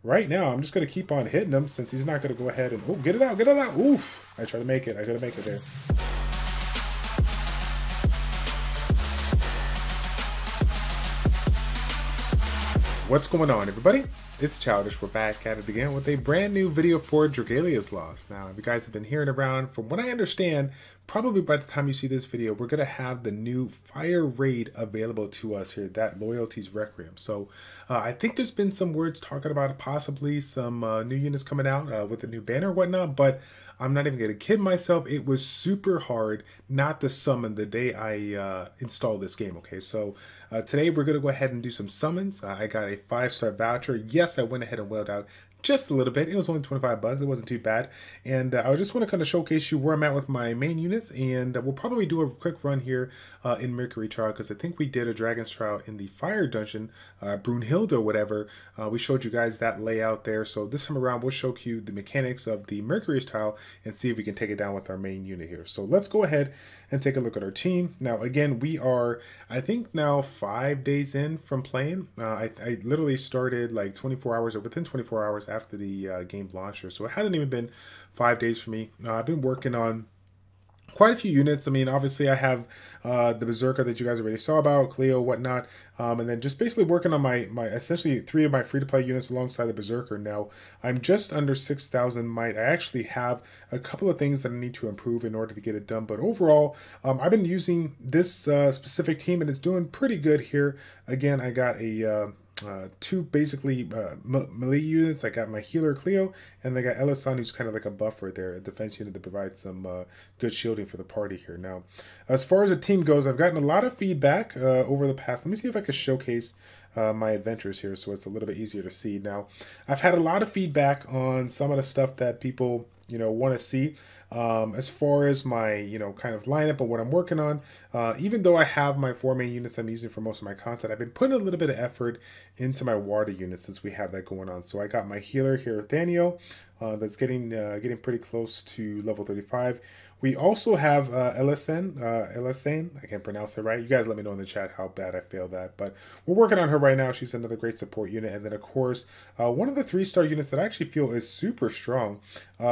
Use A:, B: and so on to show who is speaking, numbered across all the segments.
A: right now, I'm just going to keep on hitting him since he's not going to go ahead and... Oh, get it out, get it out. Oof. I tried to make it. I got to make it there. What's going on, everybody? It's Childish. We're back at it again with a brand new video for Dragalia Lost. Now, if you guys have been hearing around, from what I understand, probably by the time you see this video, we're going to have the new fire raid available to us here, that Loyalty's Requiem. So I think there's been some words talking about possibly some new units coming out with the new banner and whatnot, but I'm not even going to kid myself. It was super hard not to summon the day I installed this game, okay? So today we're going to go ahead and do some summons. I got a 5-star voucher. Yes, I went ahead and whaled out just a little bit. It was only 25 bucks. It wasn't too bad. And I just want to kind of showcase you where I'm at with my main units. And we'll probably do a quick run here in Mercury Trial, because I think we did a Dragon's Trial in the Fire Dungeon, Brunhilde or whatever. We showed you guys that layout there. So this time around, we'll show you the mechanics of the Mercury Trial and see if we can take it down with our main unit here. So let's go ahead and take a look at our team. Now, again, we are, I think now 5 days in from playing. I literally started like 24 hours or within 24 hours after the game launched here. So it hasn't even been 5 days for me. I've been working on quite a few units. I mean, obviously I have the Berserker that you guys already saw about, Cleo, whatnot, and then just basically working on my essentially 3 of my free-to-play units alongside the Berserker. Now, I'm just under 6,000 might. I actually have a couple of things that I need to improve in order to get it done, but overall, I've been using this specific team, and it's doing pretty good here. Again, I got a... 2 basically melee units. I got my healer Cleo, and I got Elisan, who's kind of like a buffer there, a defense unit that provides some good shielding for the party here. Now, as far as the team goes, I've gotten a lot of feedback over the past. Let me see if I can showcase my adventures here so it's a little bit easier to see. Now, I've had a lot of feedback on some of the stuff that people, you know, want to see. As far as my, you know, kind of lineup and what I'm working on, even though I have my 4 main units I'm using for most of my content, I've been putting a little bit of effort into my water units since we have that going on. So I got my healer here, Thaniel, that's getting pretty close to level 35. We also have Elisane. I can't pronounce it right. You guys let me know in the chat how bad I failed that. But we're working on her right now. She's another great support unit. And then, of course, one of the 3-star units that I actually feel is super strong,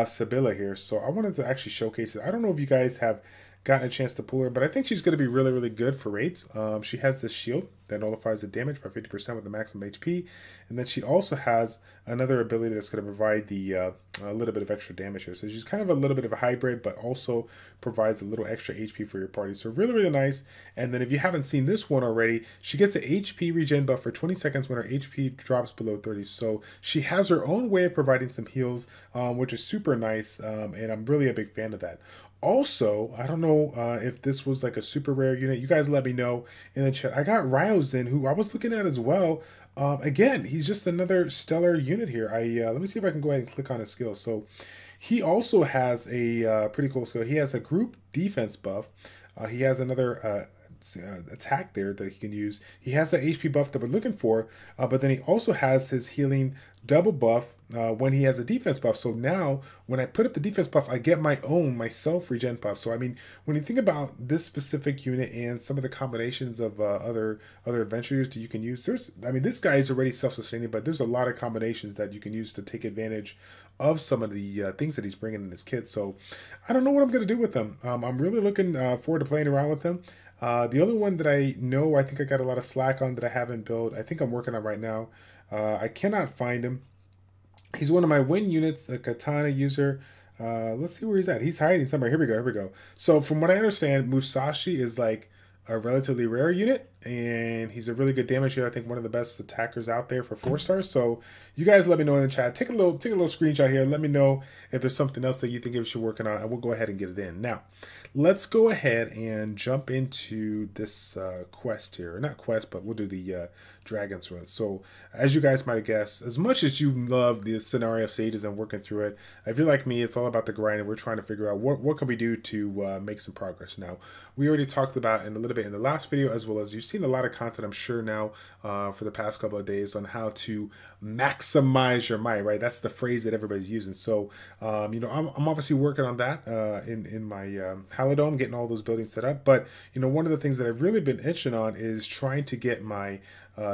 A: Sibylla here. So I wanted to actually showcase it. I don't know if you guys have gotten a chance to pull her, but I think she's going to be really, really good for raids. She has this shield that nullifies the damage by 50% with the maximum HP, and then she also has another ability that's going to provide the a little bit of extra damage here. So she's kind of a little bit of a hybrid, but also provides a little extra HP for your party. So really, really nice. And then if you haven't seen this one already, she gets an HP regen buff for 20 seconds when her HP drops below 30. So she has her own way of providing some heals, which is super nice, and I'm really a big fan of that. Also, I don't know if this was like a super rare unit. You guys let me know in the chat. I got Ryozin, who I was looking at as well. Again, he's just another stellar unit here. Let me see if I can go ahead and click on his skill. So he also has a pretty cool skill. He has a group defense buff. He has another attack there that he can use. He has that HP buff that we're looking for, but then he also has his healing double buff when he has a defense buff. So now when I put up the defense buff, I get my own myself regen buff. So I mean, when you think about this specific unit and some of the combinations of other adventurers that you can use, I mean, this guy is already self-sustaining, but there's a lot of combinations that you can use to take advantage of some of the things that he's bringing in his kit. So I don't know what I'm going to do with them. I'm really looking forward to playing around with them. The other one that I know, I think I got a lot of slack on that I haven't built, I think I'm working on right now. I cannot find him. He's one of my win units, a katana user. Let's see where he's at. He's hiding somewhere. Here we go. Here we go. So from what I understand, Musashi is like a relatively rare unit, and he's a really good damage dealer. I think one of the best attackers out there for 4 stars. So you guys let me know in the chat. Take a little screenshot here. Let me know if there's something else that you think we should work on, and we'll go ahead and get it in. Now, let's go ahead and jump into this quest here. Or not quest, but we'll do the Dragon's Run. So as you guys might guess, as much as you love the scenario of Sages and working through it, if you're like me, it's all about the grind, and we're trying to figure out what can we do to make some progress. Now, we already talked about in a little bit in the last video, as well as you've seen a lot of content, I'm sure now, for the past couple of days on how to maximize your might, right? That's the phrase that everybody's using. So, you know, I'm obviously working on that in my Halidome, getting all those buildings set up. But, you know, one of the things that I've really been itching on is trying to get my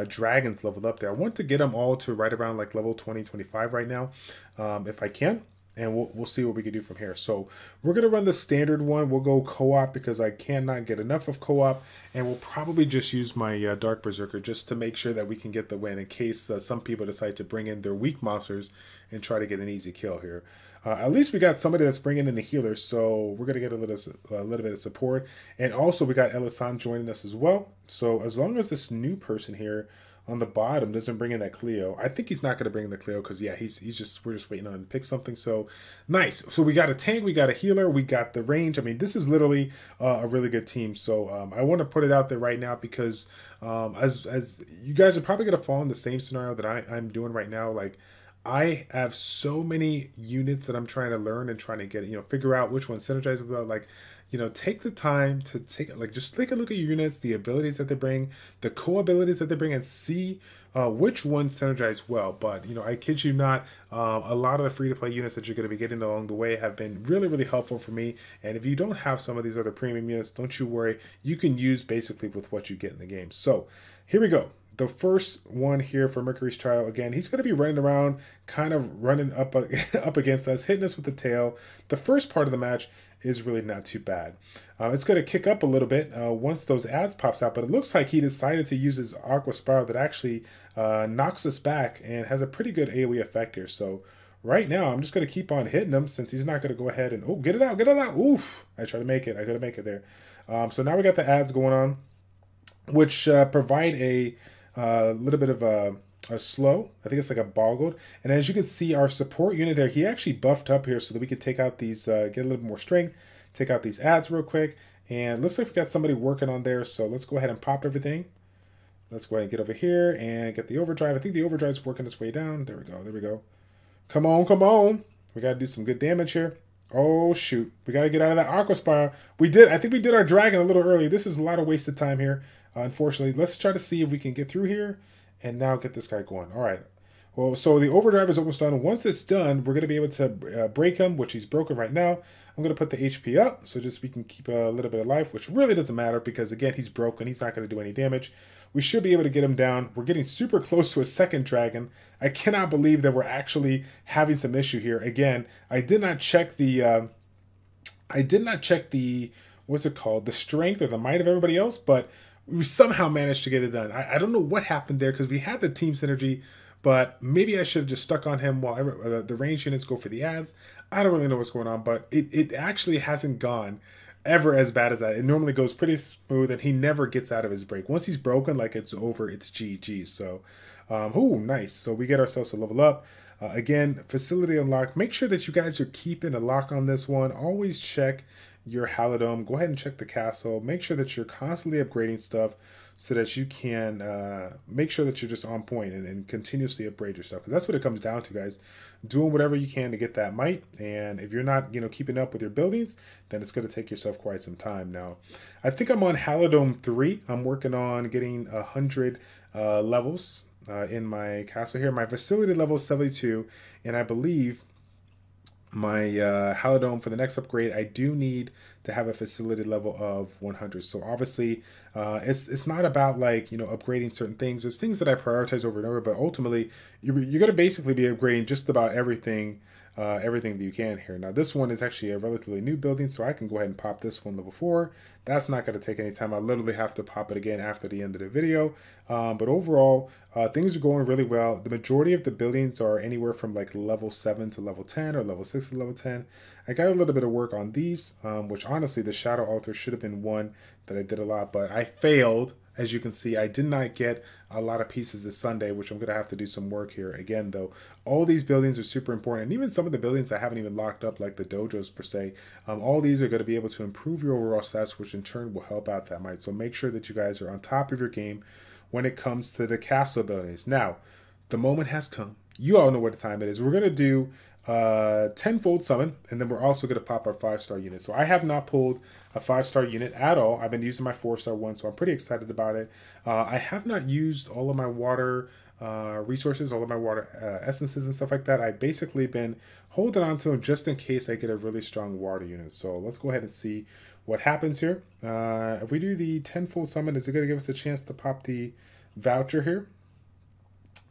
A: dragons leveled up there. I want to get them all to right around like level 20, 25 right now, if I can. And we'll see what we can do from here. So we're going to run the standard one. We'll go co-op because I cannot get enough of co-op. And we'll probably just use my Dark Berserker just to make sure that we can get the win in case some people decide to bring in their weak monsters and try to get an easy kill here. At least we got somebody that's bringing in the healer, so we're going to get a little bit of support. And also we got Elisan joining us as well. So as long as this new person here on the bottom doesn't bring in that Cleo. I think he's not going to bring in the Cleo because, yeah, we're just waiting on him to pick something. So, nice. So, we got a tank, we got a healer, we got the range. I mean, this is literally a really good team. So, I want to put it out there right now because as you guys are probably going to fall in the same scenario that I'm doing right now. Like, I have so many units that I'm trying to learn and trying to get, figure out which one synergize with. Like, take the time to just take a look at your units, the abilities that they bring, the co-abilities that they bring, and see which ones synergize well. But, I kid you not, a lot of the free-to-play units that you're going to be getting along the way have been really, really helpful for me. And if you don't have some of these other premium units, don't you worry. You can use basically with what you get in the game. So, here we go. The first one here for Mercury's Trial, again, he's going to be running around, kind of running up against us, hitting us with the tail. The first part of the match is really not too bad. It's going to kick up a little bit once those ads pops out, but it looks like he decided to use his Aqua Spiral that actually knocks us back and has a pretty good AoE effect here. So right now, I'm just going to keep on hitting him since he's not going to go ahead and, oh, get it out, get it out. Oof, I tried to make it. I couldn't make it there. So now we got the ads going on, which provide a little bit of a slow. I think it's like a boggled. And as you can see, our support unit there, he actually buffed up here so that we could take out these, get a little bit more strength, take out these ads real quick. And it looks like we got somebody working on there. So let's go ahead and pop everything. Let's go ahead and get over here and get the overdrive. I think the overdrive's working its way down. There we go. There we go. Come on, come on. We got to do some good damage here. Oh, shoot. We got to get out of that Aqua Spiral. I think we did our dragon a little early. This is a lot of wasted time here. Unfortunately, let's try to see if we can get through here and now get this guy going. All right. Well, so the overdrive is almost done. Once it's done, we're going to be able to break him, which he's broken right now. I'm going to put the HP up so just we can keep a little bit of life, which really doesn't matter because, again, he's broken. He's not going to do any damage. We should be able to get him down. We're getting super close to a second dragon. I cannot believe that we're actually having some issue here. Again, I did not check the what's it called? The strength or the might of everybody else, but we somehow managed to get it done. I don't know what happened there because we had the team synergy, but maybe I should have just stuck on him while the range units go for the ads. I don't really know what's going on, but it actually hasn't gone ever as bad as that. It normally goes pretty smooth, and he never gets out of his break. Once he's broken, like it's over, it's GG. So, ooh, nice. So we get ourselves to level up. Again, facility unlocked. Make sure that you guys are keeping a lock on this one. Always check your Halidome. Go ahead and check the castle. Make sure that you're constantly upgrading stuff so that you can make sure that you're just on point and continuously upgrade yourself. Because that's what it comes down to, guys. Doing whatever you can to get that might. And if you're not, keeping up with your buildings, then it's going to take yourself quite some time. Now, I think I'm on Halidome 3. I'm working on getting 100 levels in my castle here. My facility level is 72, and I believe my Halidome for the next upgrade, I do need to have a facility level of 100. So obviously, it's not about like upgrading certain things. There's things that I prioritize over and over, but ultimately, you're going to basically be upgrading just about everything that you can here. Now this one is actually a relatively new building, so I can go ahead and pop this one level 4. That's not going to take any time. I literally have to pop it again after the end of the video. But overall, things are going really well. The majority of the buildings are anywhere from like level 7 to level 10 or level 6 to level 10. I got a little bit of work on these, which honestly, the Shadow Altar should have been one that I did a lot, but I failed. As you can see, I did not get a lot of pieces this Sunday, which I'm going to have to do some work here. Again, though, all these buildings are super important. And even some of the buildings I haven't even locked up, like the dojos per se, all these are going to be able to improve your overall stats, which in turn will help out that might. So make sure that you guys are on top of your game when it comes to the castle buildings. Now, the moment has come. You all know what the time it is. We're going to do tenfold summon, and then we're also going to pop our 5-star unit. So I have not pulled a 5-star unit at all. I've been using my 4-star one, so I'm pretty excited about it. I have not used all of my water resources, all of my water essences and stuff like that. I've basically been holding on to them just in case I get a really strong water unit. So let's go ahead and see what happens here. If we do the tenfold summon, is it going to give us a chance to pop the voucher here.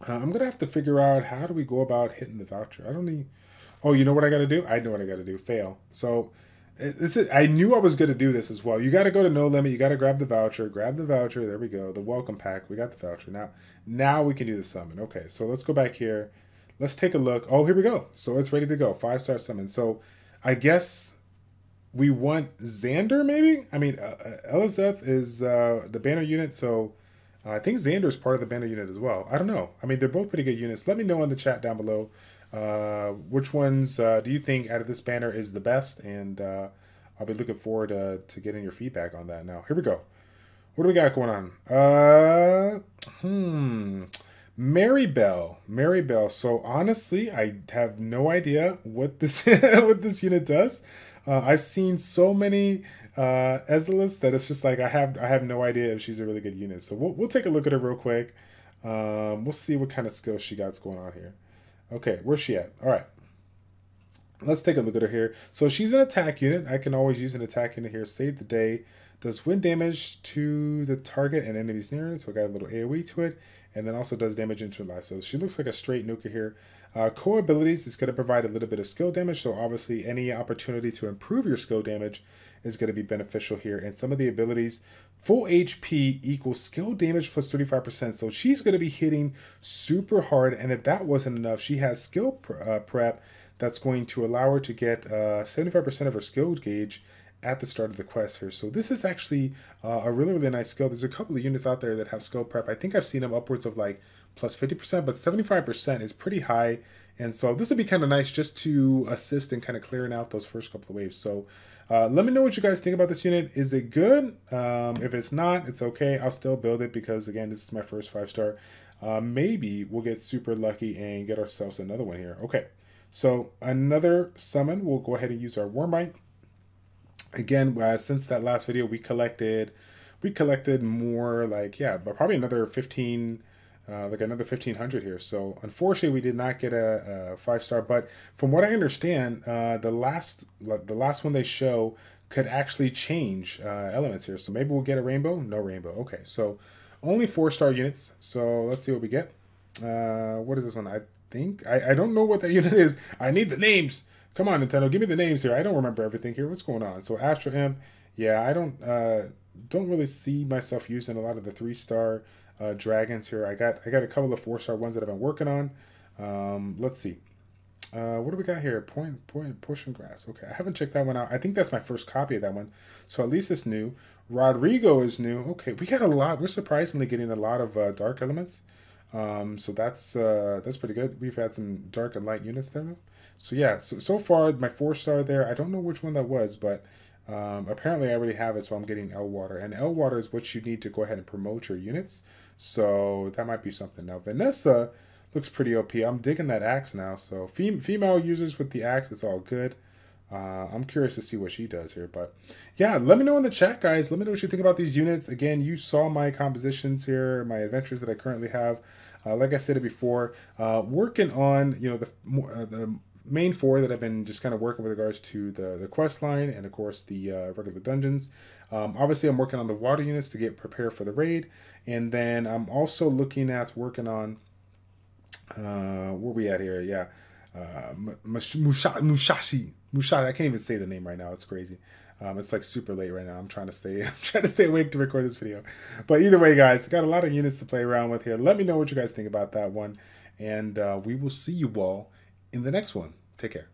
A: I'm going to have to figure out how do we go about hitting the voucher. I don't need... Oh, you know what I got to do? I know what I got to do. Fail. So I knew I was going to do this as well. You got to go to no limit. You got to grab the voucher. Grab the voucher. There we go. The welcome pack. We got the voucher. Now we can do the summon. Okay, so let's go back here. Let's take a look. Oh, here we go. So it's ready to go. 5-star summon. So I guess we want Xander, maybe? I mean, Elizeth is the banner unit, so I think Xander is part of the banner unit as well. I don't know. I mean, they're both pretty good units. Let me know in the chat down below which ones do you think out of this banner is the best, and I'll be looking forward to getting your feedback on that. Now, here we go. What do we got going on? Mary Bell. So honestly, I have no idea what this what this unit does. I've seen so many Ezelis that it's just like I have no idea if she's a really good unit. So we'll take a look at her real quick. We'll see what kind of skills she got going on here. Okay, where's she at? All right. Let's take a look at her here. So she's an attack unit. I can always use an attack unit here. Save the day. Does wind damage to the target and enemies near it. So I got a little AoE to it. And then also does damage into life. So she looks like a straight nuker here. Core abilities is going to provide a little bit of skill damage. So obviously any opportunity to improve your skill damage is going to be beneficial here. And some of the abilities, full HP equals skill damage plus 35%. So she's going to be hitting super hard. And if that wasn't enough, she has skill prep that's going to allow her to get 75% of her skill gauge at the start of the quest here. So this is actually a really, really nice skill. There's a couple of units out there that have skill prep. I think I've seen them upwards of like plus 50%, but 75% is pretty high. And so this would be kind of nice just to assist in kind of clearing out those first couple of waves. So let me know what you guys think about this unit. Is it good? If it's not, it's okay. I'll still build it because, again, this is my first 5-star. Maybe we'll get super lucky and get ourselves another one here. Okay, so another summon. We'll go ahead and use our Wormite. Again, since that last video, we collected more, like, yeah, but probably another 15, like another 1,500 here. So unfortunately, we did not get a 5-star. But from what I understand, the last one they show could actually change elements here. So maybe we'll get a rainbow. No rainbow. Okay, so only 4-star units. So let's see what we get. What is this one? I think I don't know what that unit is. I need the names. Come on, Nintendo, give me the names here. I don't remember everything here. What's going on? So Astro Imp, yeah, I don't really see myself using a lot of the 3-star dragons here. I got a couple of 4-star ones that I've been working on. Let's see. What do we got here? Portion Grass. Okay, I haven't checked that one out. I think that's my first copy of that one. So at least it's new. Rodrigo is new. Okay, we got a lot. We're surprisingly getting a lot of dark elements. So that's pretty good. We've had some dark and light units there. So yeah, so far my 4-star there. I don't know which one that was, but apparently I already have it, so I'm getting L Water. And L Water is what you need to go ahead and promote your units. So that might be something. Now Vanessa looks pretty OP. I'm digging that axe now. So female users with the axe, it's all good. I'm curious to see what she does here. But yeah, let me know in the chat, guys. Let me know what you think about these units. Again, you saw my compositions here, my adventures that I currently have. Like I said it before, working on, you know, the main 4 that I've been just kind of working with regards to the quest line and of course the regular dungeons. Obviously I'm working on the water units to get prepared for the raid, and then I'm also looking at working on where we at here. Yeah, Mushashi. I can't even say the name right now. It's crazy. It's like super late right now. I'm trying to stay awake to record this video. But either way, guys, got a lot of units to play around with here. Let me know what you guys think about that one, and we will see you all in the next one. Take care.